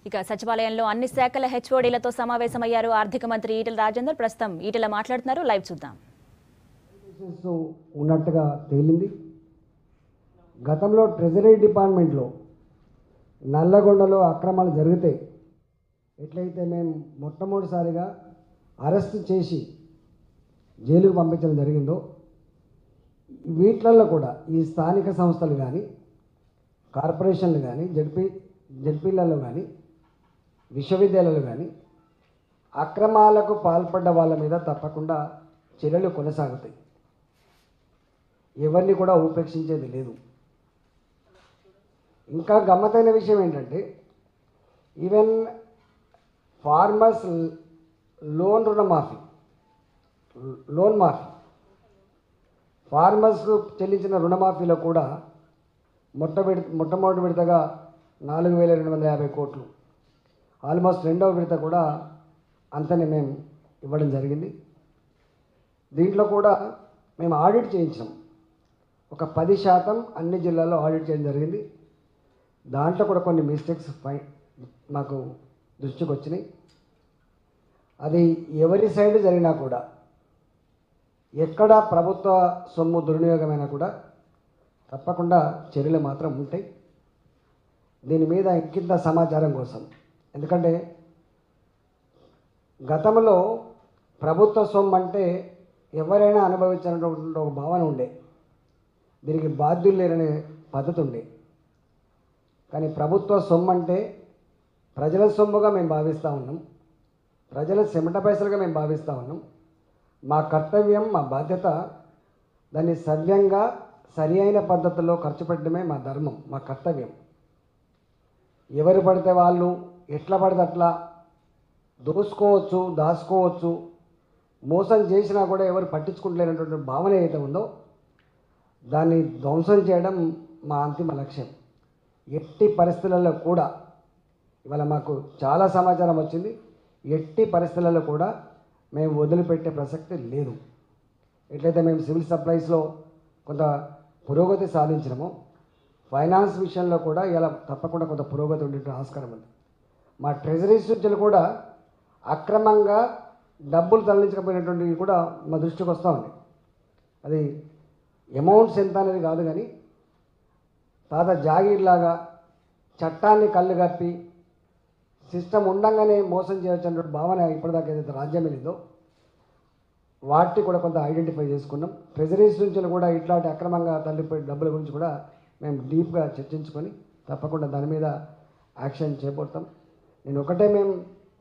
ఇక సచివాలయంలో అన్ని శాఖల హెచ్ఓడీలతో సమావేశమయ్యారు ఆర్థిక మంత్రి ఈటెల రాజేందర్. ప్రస్తుతం ఈటెల మాట్లాడుతున్నారు. లైవ్ చూద్దాం. ఉన్నట్టుగా తేలింది. గతంలో ట్రెజరీ డిపార్ట్మెంట్లో నల్లగొండలో అక్రమాలు జరిగితే ఎట్లయితే మేము మొట్టమొదటిసారిగా అరెస్ట్ చేసి జైలుకు పంపించడం జరిగిందో, వీటిలలో కూడా ఈ స్థానిక సంస్థలు కానీ కార్పొరేషన్లు కానీ జడ్పీలలో కానీ విశ్వవిద్యాలయాలు కానీ అక్రమాలకు పాల్పడ్డ వాళ్ళ మీద తప్పకుండా చర్యలు కొనసాగుతాయి. ఎవరిని కూడా ఉపేక్షించేది లేదు. ఇంకా గమ్మతైన విషయం ఏంటంటే, ఈవెన్ ఫార్మర్స్ లోన్ మాఫీ ఫార్మర్స్కు చెల్లించిన రుణమాఫీలో కూడా మొట్టమొదటి విడతగా 4,250 కోట్లు, ఆల్మోస్ట్ రెండవ విడత కూడా అంతనే మేము ఇవ్వడం జరిగింది. దీంట్లో కూడా మేము ఆడిట్ చేయించాం. ఒక 10% అన్ని జిల్లాల్లో ఆడిట్ చేయడం జరిగింది. దాంట్లో కూడా కొన్ని మిస్టేక్స్ మాకు దృష్టికి వచ్చినాయి. అది ఎవరి సైడ్ జరిగినా కూడా, ఎక్కడ ప్రభుత్వ సొమ్ము దుర్వినియోగమైనా కూడా తప్పకుండా చర్యలు మాత్రం ఉంటాయి. దీని మీద ఇంకింత సమాచారం కోసం, ఎందుకంటే గతంలో ప్రభుత్వ సొమ్ము అంటే ఎవరైనా అనుభవించినటువంటి ఒక భావన ఉండే, దీనికి బాధ్యులు లేరనే పద్ధతి ఉండే. కానీ ప్రభుత్వ సొమ్ము అంటే ప్రజల సొమ్ముగా మేము భావిస్తూ ఉన్నాం, ప్రజల చెమట పైసలుగా మేము భావిస్తూ ఉన్నాం. మా కర్తవ్యం, మా బాధ్యత దాన్ని సవ్యంగా సరి అయిన పద్ధతిలో ఖర్చు పెట్టడమే మా ధర్మం, మా కర్తవ్యం. ఎవరు పడితే వాళ్ళు ఎట్లా పడితే అట్లా దోసుకోవచ్చు, దాచుకోవచ్చు, మోసం చేసినా కూడా ఎవరు పట్టించుకుంటలేనటువంటి భావన ఏదైతే ఉందో దాన్ని ధ్వంసం చేయడం మా అంతిమ లక్ష్యం. ఎట్టి పరిస్థితులలో కూడా, ఇవాళ మాకు చాలా సమాచారం వచ్చింది, ఎట్టి పరిస్థితులలో కూడా మేము వదిలిపెట్టే ప్రసక్తి లేదు. ఎట్లయితే మేము సివిల్ సప్లైస్లో కొంత పురోగతి సాధించినామో, ఫైనాన్స్ విషయంలో కూడా ఇలా తప్పకుండా కొంత పురోగతి ఉండే ఆస్కారం ఉంది. మా ట్రెజరీస్ నుంచి కూడా అక్రమంగా డబ్బులు తరలించకపోయినటువంటివి కూడా మా దృష్టికి వస్తూ ఉన్నాయి. అది అమౌంట్స్ ఎంత అనేది కాదు, కానీ తాత జాగీర్లాగా చట్టాన్ని కళ్ళు కప్పి సిస్టమ్ ఉండంగానే మోసం చేయవచ్చు అనే భావన ఇప్పటిదాకా ఏదైతే రాజ్యం వెళ్ళిందో వాటిని కూడా కొంత ఐడెంటిఫై చేసుకున్నాం. ట్రెజరీస్ నుంచి కూడా ఇట్లాంటి అక్రమంగా తల్లిపోయే డబ్బుల గురించి కూడా మేము డీప్గా చర్చించుకొని తప్పకుండా దాని మీద యాక్షన్ చేపడతాం. నేను ఒకటే మేము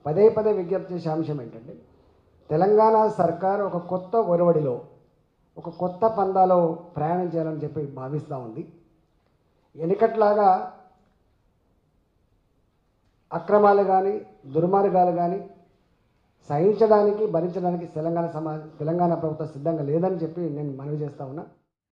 పదే విజ్ఞప్తి చేసే అంశం ఏంటంటే, తెలంగాణ సర్కార్ ఒక కొత్త ఒరవడిలో, ఒక కొత్త పందాలో ప్రయాణం చేయాలని చెప్పి భావిస్తూ ఉంది. వెనుకట్లాగా అక్రమాలు కానీ దుర్మార్గాలు కానీ సహించడానికి, భరించడానికి తెలంగాణ ప్రభుత్వం సిద్ధంగా లేదని చెప్పి నేను మనవి చేస్తూ ఉన్నా.